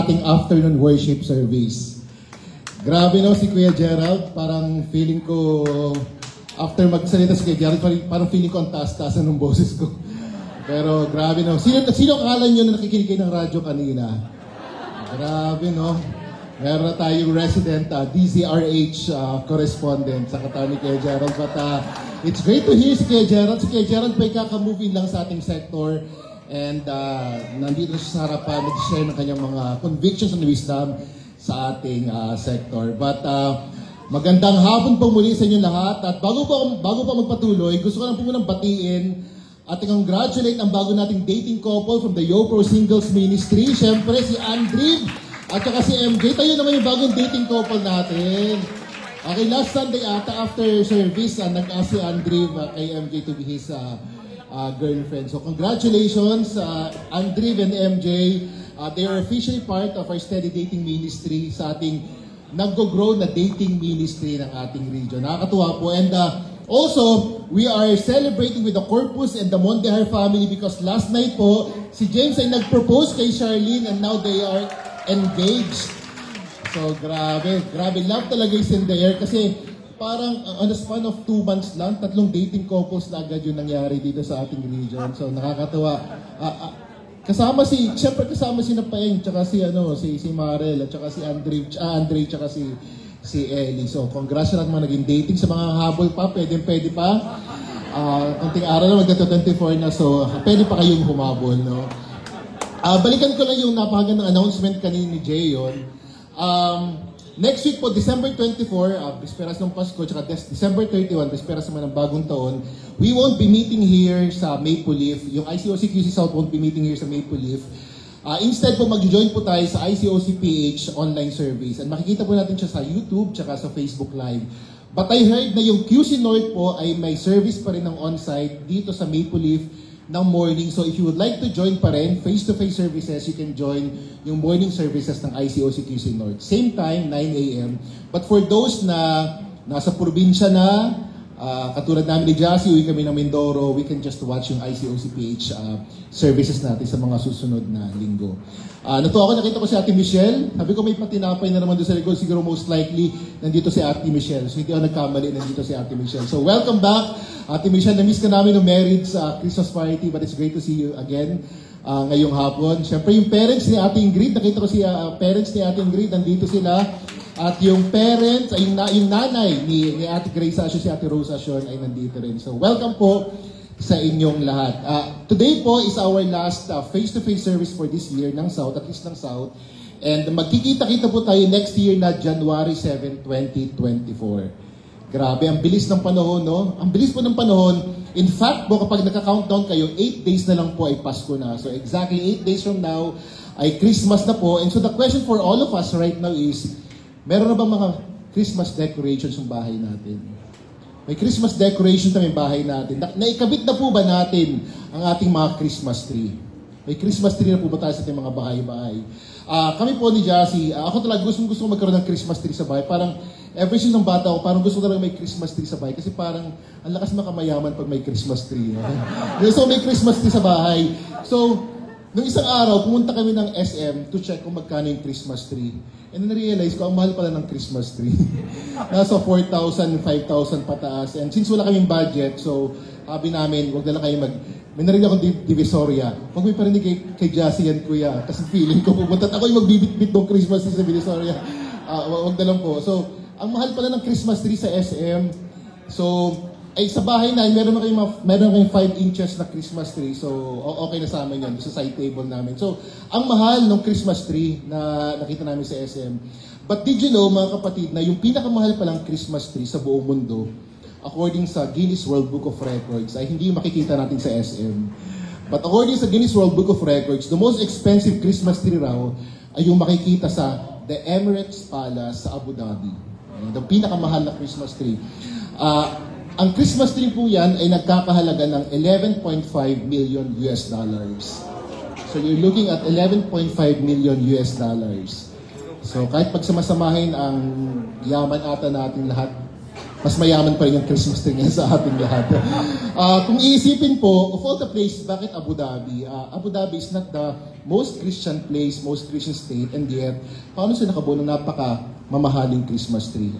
ating afternoon worship service. Grabe no, si Kuya Gerald, parang feeling ko, after magsalita si Kuya Gerald, parang feeling ko ang taas-taasan ng boses ko. Pero grabe no, sino akala nyo na nakikinig kayo ng radyo kanina? Grabe no, meron na tayong resident DZRH correspondent sa katawan ni Kuya Gerald. But it's great to hear si Kuya Gerald. Si Kuya Gerald pa kaka-moving lang sa ating sector. And nandito siya sa harapan, nag-share ng kanyang mga convictions and wisdom sa ating sector. But magandang hapon po muli sa inyo lahat. At bago pa magpatuloy, gusto ko lang po munang batiin at congratulate ang bago nating dating couple from the YoPro Singles Ministry. Siyempre si Andrew at saka si MJ. Tayo naman yung bagong dating couple natin. Okay, last Sunday after service, nag-ask si Andrew kay MJ to be his girlfriend. So congratulations Andrew and MJ. They are officially part of our steady dating ministry sa ating nag-grow na dating ministry ng ating region. Nakakatuwa po. And also, we are celebrating with the Corpus and the Mondehar family because last night po, si James ay nag-propose kay Charlene and now they are engaged. So grabe love talaga is in the air kasi parang on the span of 2 months lang, 3 dating couples na agad yung nangyari dito sa ating region. So nakakatawa. Kasama si Napaeng, tsaka si Marel, at tsaka si Andre, tsaka si Ellie. So congrats na mga naging dating sa mga habol pa, pwede pa. Konting araw na magka-24 na, so pwede pa kayong humabol, no? Balikan ko lang yung napakagandang announcement kanina ni Jayon. Next week po, December 24, bisperas ng Pasko, tsaka December 31, bisperas naman ng bagong taon, we won't be meeting here sa Maple Leaf. Yung ICOC QC South won't be meeting here sa Maple Leaf. Instead po, mag-join po tayo sa ICOC PH online service. And makikita po natin siya sa YouTube, tsaka sa Facebook Live. But I heard na yung QC North po ay may service pa rin ng on-site dito sa Maple Leaf ng morning. So if you would like to join pa rin, face-to-face services, you can join yung morning services ng ICOC QC North. Same time, 9 a.m. But for those na nasa probinsya na, katulad namin ni Jassy, uwi kami ng Mindoro, we can just watch yung ICOC PH services natin sa mga susunod na linggo. Natuwa ako, nakita ko si Ate Michelle. Sabi ko may patinapay na naman doon sa likod. Siguro most likely nandito si Ate Michelle. So hindi ako nagkamali, nandito si Ate Michelle. So welcome back, Ate Michelle. Na-miss ka namin ng marriage Christmas party, but it's great to see you again ngayong hapon. Siyempre yung parents ni Ate Ingrid, nakita ko si parents ni Ate Ingrid, nandito sila. At yung parents, yung nanay ni Ate Grace Asyon, si Ate Rose Asyon ay nandito rin. So welcome po sa inyong lahat. Today po is our last face-to-face service for this year ng South, at least ng South. And magkikita-kita po tayo next year na January 7, 2024. Grabe, ang bilis ng panahon, no? Ang bilis po ng panahon. In fact po, kapag naka-countdown kayo, 8 days na lang po ay Pasko na. So exactly 8 days from now ay Christmas na po. And so the question for all of us right now is, meron na ba mga Christmas decorations sa bahay natin? May Christmas decoration na may bahay natin. Naikabit na po ba natin ang ating mga Christmas tree? May Christmas tree na po ba tayo sa ating mga bahay-bahay? Kami po ni Jassy, ako talaga gusto ko magkaroon ng Christmas tree sa bahay. Parang ever since ng bata ako, parang gusto ko talaga may Christmas tree sa bahay. Kasi parang ang lakas makamayaman pag may Christmas tree. So may Christmas tree sa bahay. So, nung isang araw, pumunta kami ng SM to check kung magkano yung Christmas tree. And then na-realize ko, ang mahal pala ng Christmas tree. Nasa 4,000, 5,000 pataas. And since wala kaming budget, so sabi namin, wag na lang kayo may narinig akong Divisoria. Huwag may parinig kay Jassy yan, kuya. Kasi feeling ko, pupunta ako yung magbibit-bit ng Christmas tree sa Divisoria. Wag na lang po. So, ang mahal pala ng Christmas tree sa SM. So, sa bahay na, meron kayong 5 inches na Christmas tree. So, okay na sa amin yan. Sa side table namin. So, ang mahal ng Christmas tree na nakita namin sa SM. But did you know, mga kapatid, na yung pinakamahal palang Christmas tree sa buong mundo, according sa Guinness World Book of Records, ay hindi yung makikita natin sa SM. But according sa Guinness World Book of Records, the most expensive Christmas tree raw ay yung makikita sa the Emirates Palace sa Abu Dhabi. Yung pinakamahal na Christmas tree. Ang Christmas tree po yan ay nagkakahalaga ng $11.5 million. So you're looking at $11.5 million. So kahit pagsamasamahin ang yaman ata natin lahat, mas mayaman pa rin yung Christmas tree niya sa ating lahat. Kung iisipin po, of all the places, bakit Abu Dhabi? Abu Dhabi is not the most Christian place, most Christian state, and yet, paano sila nakabuo ng napaka mamahaling Christmas tree?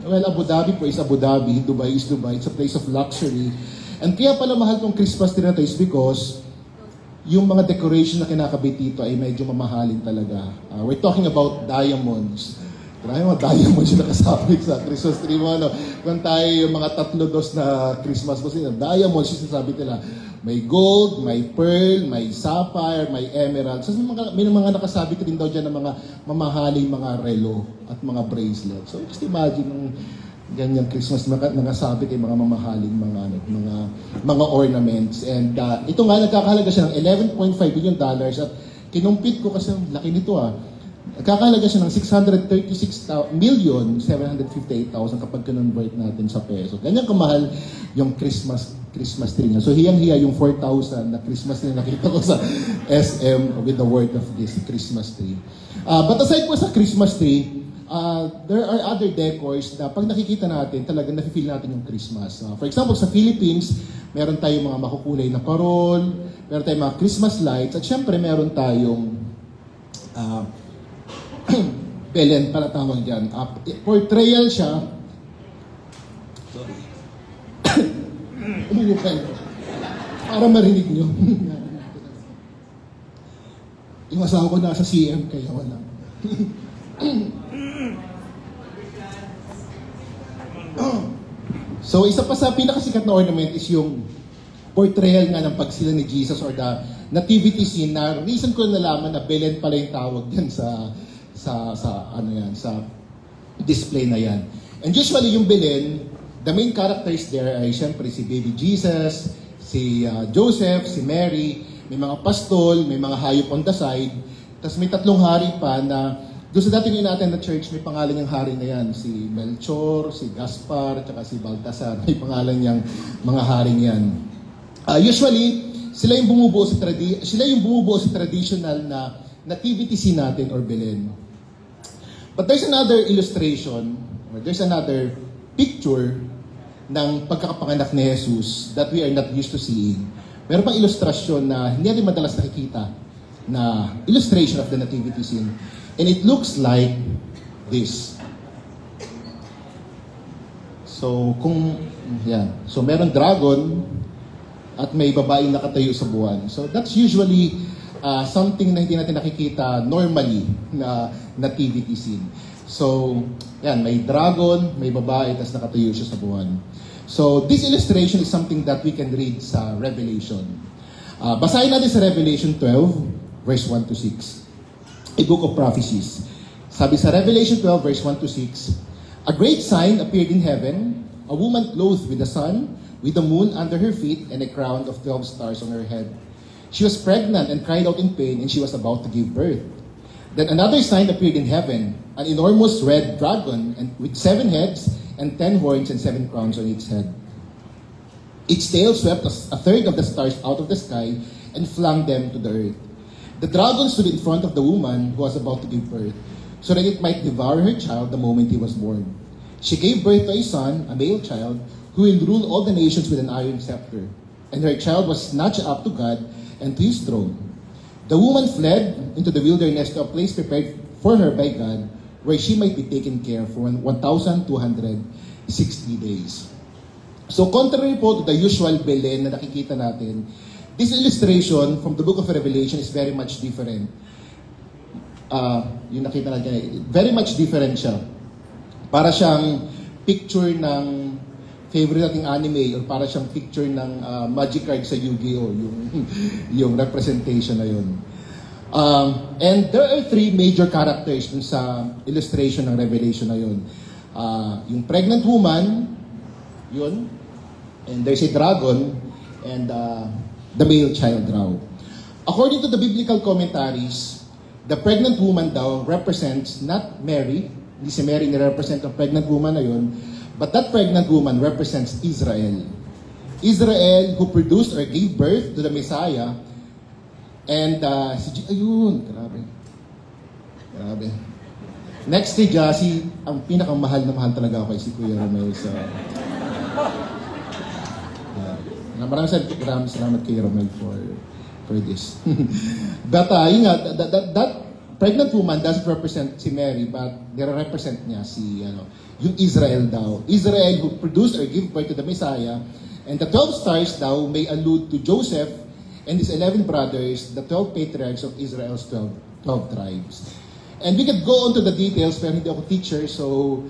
Well, Abu Dhabi po is Abu Dhabi, Dubai is Dubai, it's a place of luxury. And kaya pala mahal tong Christmas tree na to is because yung mga decoration na kinakabit dito ay medyo mamahalin talaga. We're talking about diamonds. Grabe mga diamonds yung nakasabit sa Christmas tree mo. Ano? Kung tayo yung mga 3-2 na Christmas kasi diamonds yung sinasabi nila. May gold, may pearl, may sapphire, may emerald. So may mga nakasabit rin daw dyan ng mga mamahaling mga relo at mga bracelet. So just imagine ng ganyang Christmas nakasabit ay mga mamahaling mga ornaments. And ito nga nagkakahalaga siya ng $11.5 billion at kinumpit ko kasi laki nito nagkakahalaga siya ng 636,758,000 kapag kinonvert natin sa peso. Ganyan kamahal yung Christmas tree niya. So hiyang-hiya yung 4,000 na Christmas tree na nakita ko sa SM with the worth of this Christmas tree. But aside po sa Christmas tree, there are other decors na pag nakikita natin, talagang nafe-feel natin yung Christmas. For example, sa Philippines, meron tayong mga makukulay na parol, meron tayong mga Christmas lights, at syempre meron tayong Belen pala tawag dyan. Portrayal siya. Sorry. Umulukay. Para marinig nyo. Yung asawa ko nasa CM, kaya wala. So, isa pa sa pinakasikat na ornament is yung portrayal nga ng pagsila ni Jesus or the nativity scene na reason ko nalaman na Belen pala yung tawag dyan sa display na yan. And usually yung Belen, the main characters there ay syempre si baby Jesus, si Joseph, si Mary, may mga pastol, may mga hayop on the side, tapos may 3 hari pa na doon sa dating natin na church, may pangalan yung hari na yan, si Melchor, si Gaspar, at si Baltasar, may pangalan niyang mga haring yan. Usually, sila yung bumubuo sa traditional na nativity scene natin or Belen. But there's another illustration, or there's another picture ng pagkakapanganak ni Jesus that we are not used to seeing. Meron pang ilustrasyon na hindi natin madalas nakikita na illustration of the nativity scene. And it looks like this. So, So, meron dragon at may babaeng nakatayo sa buwan. So, that's usually something na hindi natin nakikita normally na nativity scene. So, may dragon, may babae, tapos nakatayo siya sa buwan. So, this illustration is something that we can read sa Revelation. Basahin natin sa Revelation 12, verse 1 to 6. A book of prophecies. Sabi sa Revelation 12, verse 1 to 6, a great sign appeared in heaven, a woman clothed with the sun, with the moon under her feet, and a crown of 12 stars on her head. She was pregnant and cried out in pain, and she was about to give birth. Then another sign appeared in heaven, an enormous red dragon and with 7 heads and 10 horns and 7 crowns on its head. Its tail swept a third of the stars out of the sky and flung them to the earth. The dragon stood in front of the woman who was about to give birth, so that it might devour her child the moment he was born. She gave birth to a son, a male child, who will rule all the nations with an iron scepter. And her child was snatched up to God and to his throne. The woman fled into the wilderness to a place prepared for her by God, where she might be taken care for 1,260 days. So contrary po to the usual Belen na nakikita natin, this illustration from the book of Revelation is very much different. Yung nakita natin, very much different siya. Para siyang picture ng favorite nating anime or para siyang picture ng magic card sa Yu-Gi-Oh! Yung representation na yun. And there are 3 major characters dun sa illustration ng Revelation na yun. Yung pregnant woman, yun, and there's a dragon, and the male child raw. According to the biblical commentaries, the pregnant woman daw represents not Mary, hindi si Mary ni-represent ang pregnant woman na yun, but that pregnant woman represents Israel. Israel who produced or gave birth to the Messiah. And ayun, grabe. Next kay Jassy, ang pinakamahal na mahal talaga ako ay si Kuya Romel. So, maraming salamat kay Romel for this. But yun nga, that pregnant woman doesn't represent si Mary, but represent niya si yung Israel daw. Israel who produced or give birth to the Messiah. And the 12 stars daw may allude to Joseph and his 11 brothers, the 12 patriarchs of Israel's 12 tribes. And we could go on to the details, pero hindi ako teacher, so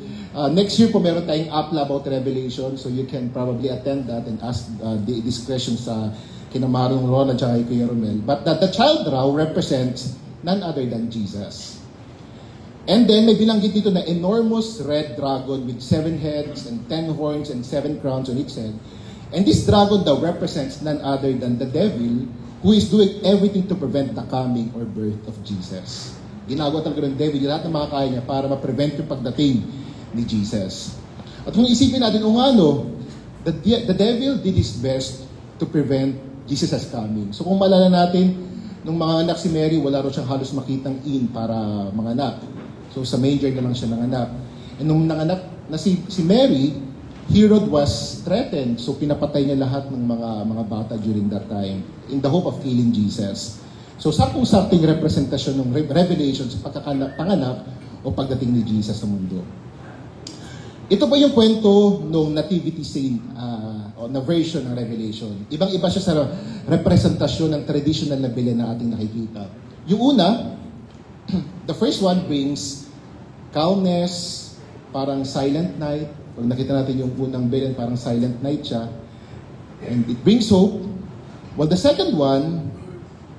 next year po meron tayong APLA about Revelation, so you can probably attend that and ask these questions sa kina Marong Ron at saka kay Romel. But the child raw represents none other than Jesus. And then may binanggit dito na enormous red dragon with 7 heads and 10 horns and 7 crowns on its head. And this dragon daw represents none other than the devil who is doing everything to prevent the coming or birth of Jesus. Ginagawa talaga ng devil yung lahat ng mga kaya niya para ma-prevent yung pagdating ni Jesus. At kung isipin natin, the devil did his best to prevent Jesus' coming. So kung maalala natin, nung mga anak si Mary, wala rin siyang halos makitang para manganak. So sa manger na lang siya nanganak. And nung nanganak na si Mary, Herod was threatened. So pinapatay niya lahat ng mga bata during that time in the hope of killing Jesus. So saktong-sakting representasyon ng Revelation sa pagkapanganak o pagdating ni Jesus sa mundo. Ito pa yung kwento ng nativity scene o na version ng Revelation. Ibang-iba siya sa representasyon ng traditional na Belen na ating nakikita. Yung una, the first one brings calmness, parang silent night. Pag nakita natin yung unang Belen, parang silent night siya. And it brings hope. While the second one,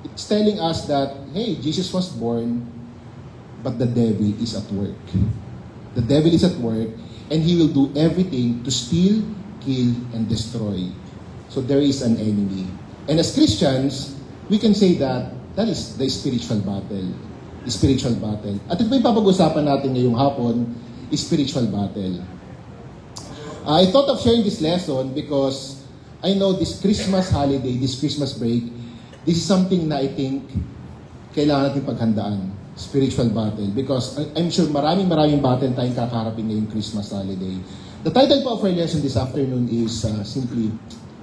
it's telling us that, hey, Jesus was born, but the devil is at work. The devil is at work, and he will do everything to steal, kill, and destroy. So there is an enemy. And as Christians, we can say that that is the spiritual battle. The spiritual battle. At ito yung papag-usapan natin ngayong hapon, spiritual battle. I thought of sharing this lesson because I know this Christmas holiday, this Christmas break, this is something na I think kailangan natin paghandaan. Spiritual battle. Because I'm sure maraming battle tayong kakaharapin ngayong Christmas holiday. The title po of our lesson this afternoon is simply,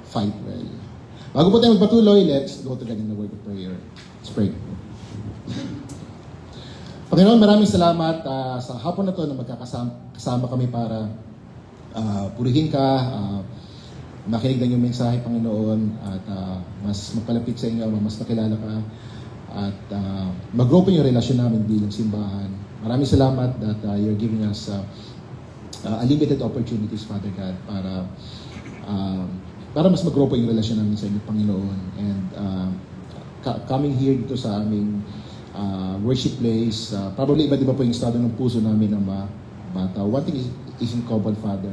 Fight Well. Bago po tayo magpatuloy, let's go together in the word of prayer. Let's pray. Panginoon, maraming salamat sa hapon na to na magkakasama kami para purihin ka, makinig ng iyong mensahe, Panginoon, at mas mapalapit sa inyo, mas makilala ka, at mag-grow po yung relasyon namin bilang simbahan. Maraming salamat that you're giving us unlimited opportunities, Father God, para mas mag-grow po yung relasyon namin sa inyo, Panginoon. And coming here dito sa aming worship place, probably iba-iba po yung estado ng puso namin ng mga bata. One thing is in common, Father.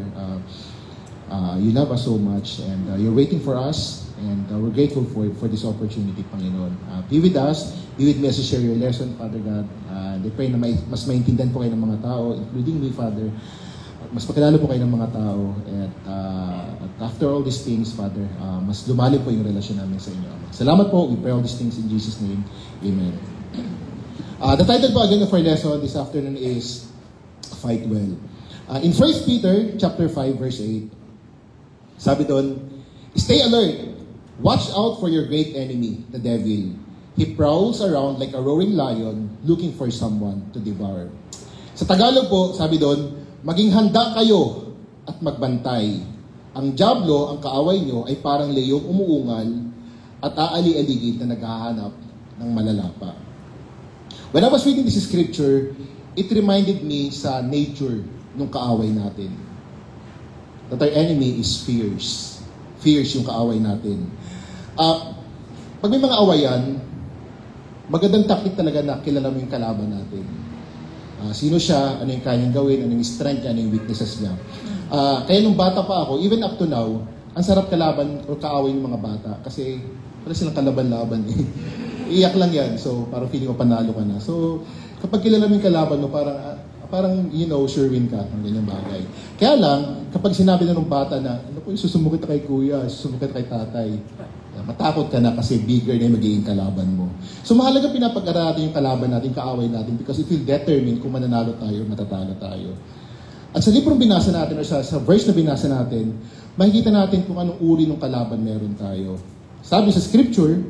You love us so much, and you're waiting for us, and we're grateful for this opportunity, Panginoon. Be with us, be with me as I share your lesson, Father God. I pray na mas maintindihan po kayo ng mga tao, including me, Father. Mas pakilala po kayo ng mga tao, at after all these things, Father, mas lumali po yung relasyon namin sa inyo. Salamat po, we pray all these things in Jesus' name. Amen. The title po again of our lesson this afternoon is Fight Well. In 1 Peter chapter 5 verse 8, sabi doon, stay alert, watch out for your great enemy, the devil. He prowls around like a roaring lion looking for someone to devour. Sa Tagalog po, sabi doon, maging handa kayo at magbantay. Ang diablo, ang kaaway nyo, ay parang leyong umuungal at aali-aligid na naghahanap ng malalapa. When I was reading this scripture, it reminded me sa nature ng kaaway natin. That our enemy is fierce. Fierce yung kaaway natin. Pag may mga awayan, magandang taktik talaga na kilala mo yung kalaban natin. Sino siya, ano yung kanyang gawin, ano yung strength niya, ano yung weaknesses niya. Kaya nung bata pa ako, even up to now, ang sarap kalaban o kaaway ng mga bata kasi wala silang kalaban-laban eh. Iyak lang yan, so parang feeling ko panalo ka na. So kapag kilala mo yung kalaban mo, parang you know, sure win ka ng ganyang bagay. Kaya lang, kapag sinabi na ng bata na, ano po, susumukit kay kuya, susumukit kay tatay, Matakot ka na kasi bigger na yung magiging kalaban mo. So mahalaga pinapag-aralan natin yung kalaban natin, kaaway natin, because it will determine kung mananalo tayo o matatalo tayo. At sa librong binasa natin, o sa verse na binasa natin, makikita natin kung anong uri ng kalaban meron tayo. Sabi sa scripture,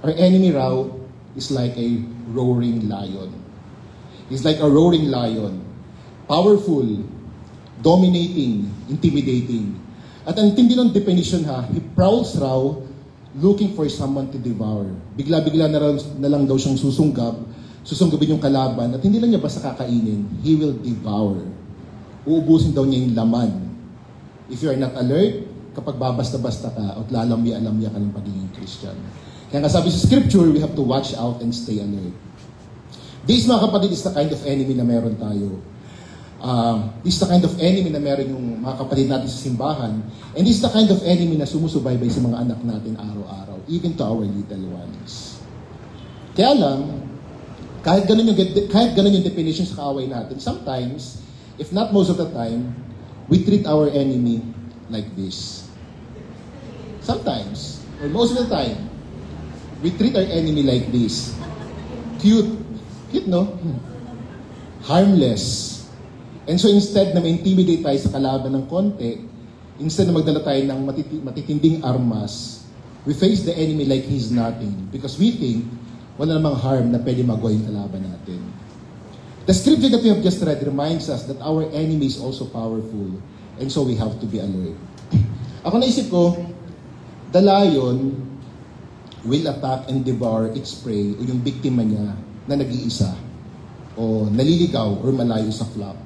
our enemy raw is like a roaring lion. He's like a roaring lion. Powerful, dominating, intimidating. At ang tindi ng definition he prowls raw looking for someone to devour. Bigla-bigla na lang daw siyang susunggabin yung kalaban, at hindi lang niya basta kakainin, he will devour. Uubusin daw niya yung laman. If you are not alert, kapag babasta-basta ka, at lalamya-alamya ka ng pagiging Christian. Kaya nga sabi sa scripture, we have to watch out and stay alert. This, mga kapatid, is the kind of enemy na meron tayo. This is the kind of enemy na meron yung mga kapatid natin sa simbahan. And this is the kind of enemy na sumusubaybay sa mga anak natin araw-araw, even to our little ones. Kaya lang, kahit ganun yung definition sa kaaway natin, sometimes, if not most of the time, we treat our enemy like this. Sometimes, or most of the time, we treat our enemy like this. Cute. Cute, no? Harmless. And so instead na ma-intimidate tayo sa kalaban ng konti, instead na magdala tayo ng matitinding armas, we face the enemy like he's nothing because we think wala namang harm na pwede magawa yung kalaban natin. The scripture that we have just read reminds us that our enemy is also powerful, and so we have to be alert. Ako naisip ko, the lion will attack and devour its prey o yung biktima niya na nag-iisa o naliligaw or malayo sa flock.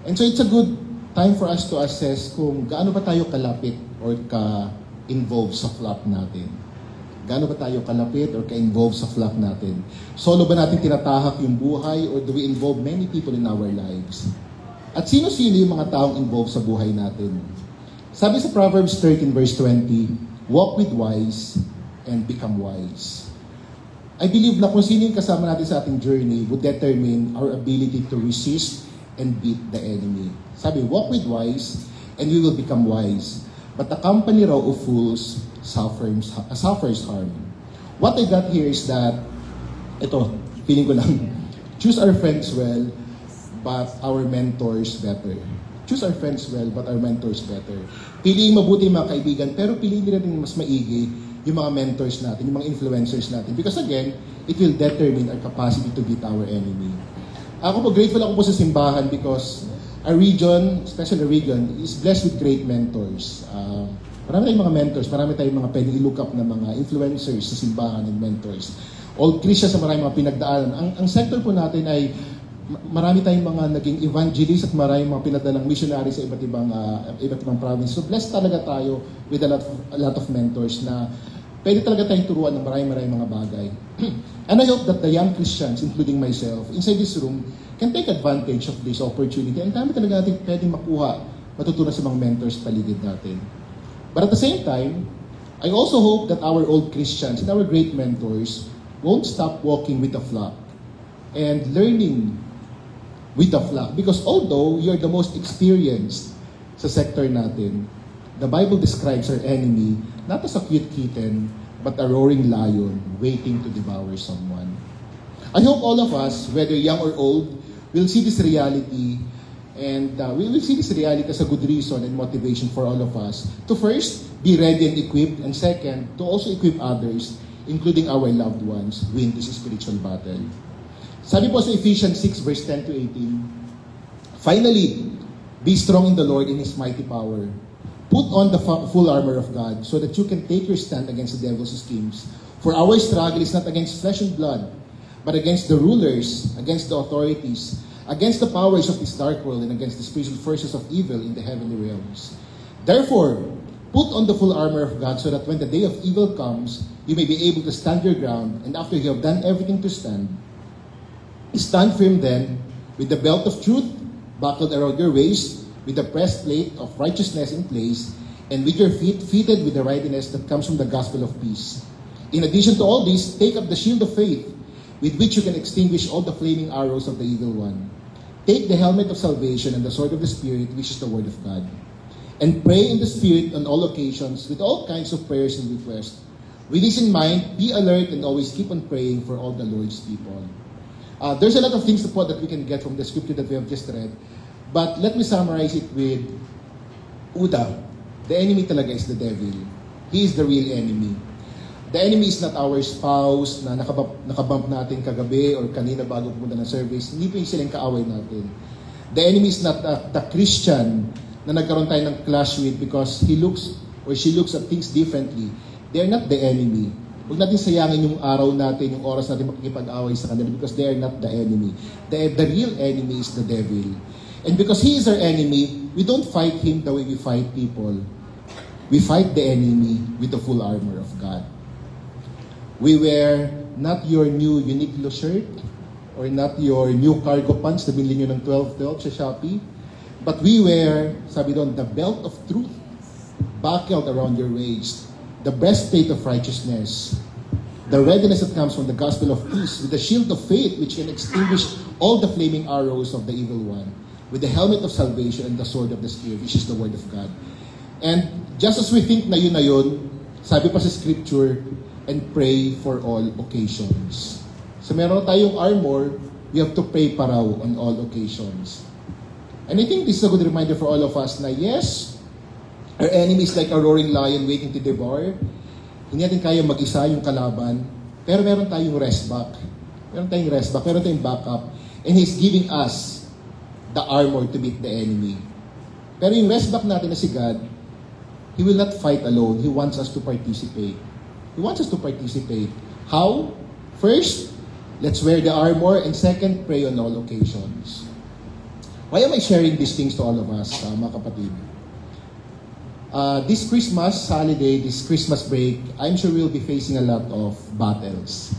And so it's a good time for us to assess kung gaano ba tayo kalapit or ka-involved sa flock natin. Gaano ba tayo kalapit or ka-involved sa flock natin? Solo ba natin tinatahak yung buhay or do we involve many people in our lives? At sino-sino yung mga taong involved sa buhay natin? Sabi sa Proverbs 13 verse 20, walk with wise and become wise. I believe na kung sino yung kasama natin sa ating journey would determine our ability to resist and beat the enemy. Sabi, walk with wise, and we will become wise. But the company raw of fools suffers harm. What I got here is that, ito, feeling ko lang, choose our friends well, but our mentors better. Choose our friends well, but our mentors better. Piliin mabuti yung mga kaibigan, pero piliin din natin mas maigi yung mga mentors natin, yung mga influencers natin. Because again, it will determine our capacity to beat our enemy. Ako po, grateful ako po sa simbahan because our region, especially the region, is blessed with great mentors. Marami tayong mga mentors, marami tayong mga pwedeng i-look up na mga influencers sa simbahan and mentors. All Christians sa maraming mga pinagdaanan. Ang sector po natin ay marami tayong mga naging evangelists at maraming mga pinadalang missionaries sa iba't ibang province. So blessed talaga tayo with a lot of mentors na pwede talaga tayong turuan ng maraming mga bagay. And I hope that the young Christians, including myself, inside this room, can take advantage of this opportunity. Ang dami talaga natin pwedeng matutunan sa mga mentors paligid natin. But at the same time, I also hope that our old Christians and our great mentors won't stop walking with the flock and learning with the flock. Because although you're the most experienced sa sector natin, the Bible describes our enemy not as a cute kitten, but a roaring lion waiting to devour someone. I hope all of us, whether young or old, will see this reality, and we will see this reality as a good reason and motivation for all of us to first be ready and equipped, and second, to also equip others, including our loved ones, win this spiritual battle. Sabi po sa Ephesians 6 verse 10 to 18, finally, be strong in the Lord in His mighty power. Put on the full armor of God so that you can take your stand against the devil's schemes. For our struggle is not against flesh and blood, but against the rulers, against the authorities, against the powers of this dark world, and against the spiritual forces of evil in the heavenly realms. Therefore, put on the full armor of God so that when the day of evil comes, you may be able to stand your ground, and after you have done everything to stand firm then, with the belt of truth buckled around your waist, with the breastplate of righteousness in place, and with your feet fitted with the readiness that comes from the gospel of peace. In addition to all this, take up the shield of faith, with which you can extinguish all the flaming arrows of the evil one. Take the helmet of salvation and the sword of the Spirit, which is the word of God. and pray in the Spirit on all occasions with all kinds of prayers and requests. With this in mind, be alert and always keep on praying for all the Lord's people. There's a lot of things that we can get from the scripture that we have just read, but let me summarize it with Uda. The enemy talaga is the devil. He is the real enemy. The enemy is not our spouse na nakabump natin kagabi or kanina bago pumunta ng service. Hindi po yung silang kaaway natin. The enemy is not the Christian na nagkaroon tayo ng clash with because he looks or she looks at things differently. They are not the enemy. Huwag natin sayangin yung araw natin, yung oras natin makikipag-away sa kanila because they are not the enemy. The real enemy is the devil. And because he is our enemy, we don't fight him the way we fight people. We fight the enemy with the full armor of God. We wear not your new Uniqlo shirt or not your new cargo pants na binili nyo ng 12.12 sa Shopee, but we wear, sabi doon, the belt of truth buckled around your waist, the breastplate of righteousness, the readiness that comes from the gospel of peace, with the shield of faith which can extinguish all the flaming arrows of the evil one, with the helmet of salvation and the sword of the Spirit, which is the word of God. And just as we think na yun, sabi pa sa scripture, and pray for all occasions. So meron tayong armor, we have to pray pa raw on all occasions. And I think this is a good reminder for all of us na yes, our enemy is like a roaring lion waiting to devour. Hindi natin kaya mag-isa yung kalaban, pero meron tayong rest back. Meron tayong backup. And He's giving us the armor to beat the enemy. Pero yung rest back natin na si God, He will not fight alone. He wants us to participate. He wants us to participate. How? First, let's wear the armor. And second, pray on all occasions. Why am I sharing these things to all of us, mga kapatid? This Christmas holiday, this Christmas break, I'm sure we'll be facing a lot of battles.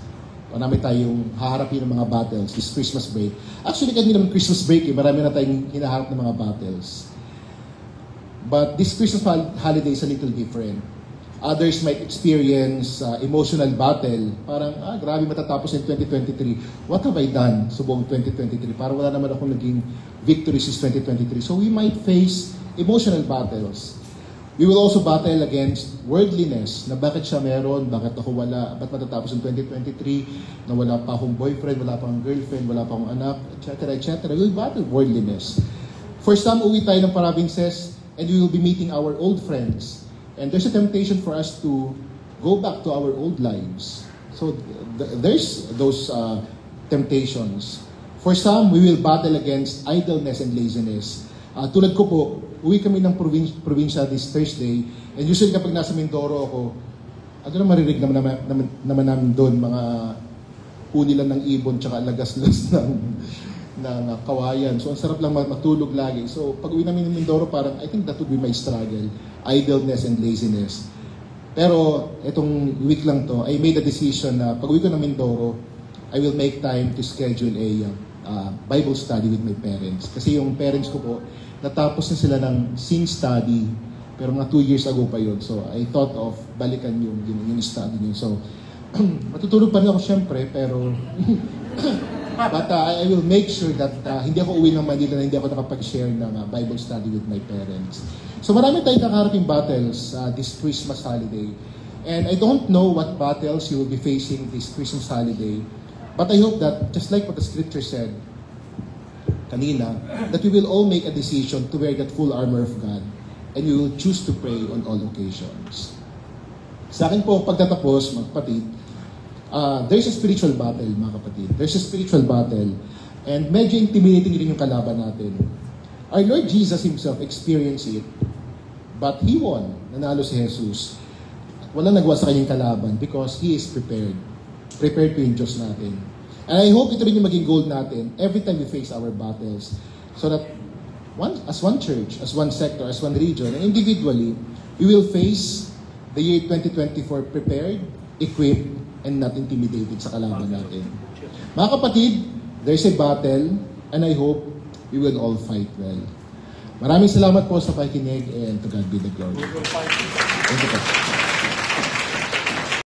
Marami tayong haharapin ng mga battles this Christmas break. Actually, kahit hindi naman Christmas break, marami na tayong hinaharap ng mga battles. But this Christmas holiday is a little different. Others might experience emotional battle. Parang, grabe matatapos in 2023. What have I done sa buong 2023? Parang wala naman akong naging victory since 2023. So we might face emotional battles. We will also battle against worldliness. Na bakit siya meron, bakit ako wala, ba't matatapos in 2023, na wala pa akong boyfriend, wala pa akong girlfriend, wala pa akong anak, etc. etc. We will battle worldliness. For some, uwi tayo ng provinces, and we will be meeting our old friends. And there's a temptation for us to go back to our old lives. So there's those temptations. For some, we will battle against idleness and laziness. Tulad ko po, uwi kami ng probinsya this Thursday. And usually kapag nasa Mindoro ako, ano na maririg naman namin doon, mga huni lang ng ibon tsaka lagaslas ng kawayan. So, ang sarap lang matulog lagi. So, pag uwi namin ng Mindoro, parang, I think that would be my struggle. Idleness and laziness. Pero, itong week lang to, I made a decision na pag uwi ko ng Mindoro, I will make time to schedule a Bible study with my parents. Kasi yung parents ko po, natapos na sila ng sing study, pero mga 2 years ago pa yun. So, I thought of balikan yung study niyo. So, matutulog pa rin ako syempre, pero but I will make sure that hindi ako uwi ng Manila na hindi ako nakapag-share ng Bible study with my parents. So marami tayong kakaharaping battles this Christmas holiday. And I don't know what battles you will be facing this Christmas holiday. But I hope that, just like what the scripture said kanina, that we will all make a decision to wear that full armor of God. And we will choose to pray on all occasions. Sa akin po, pagtatapos, mga kapatid, there's a spiritual battle, mga kapatid. There's a spiritual battle. And medyo intimidating rin yung kalaban natin. Our Lord Jesus Himself experienced it. But He won. Nanalo si Jesus. Walang nagawa sa kanyang kalaban because He is prepared. Prepared po yung Diyos natin. And I hope ito rin yung maging goal natin every time we face our battles. So that as one church, as one sector, as one region, and individually, we will face the year 2024 prepared, equipped, and not intimidated sa kalaban natin. Mga kapatid, there's a battle, and I hope we will all fight well. Maraming salamat po sa pakikinig, and to God be the glory. Thank you po.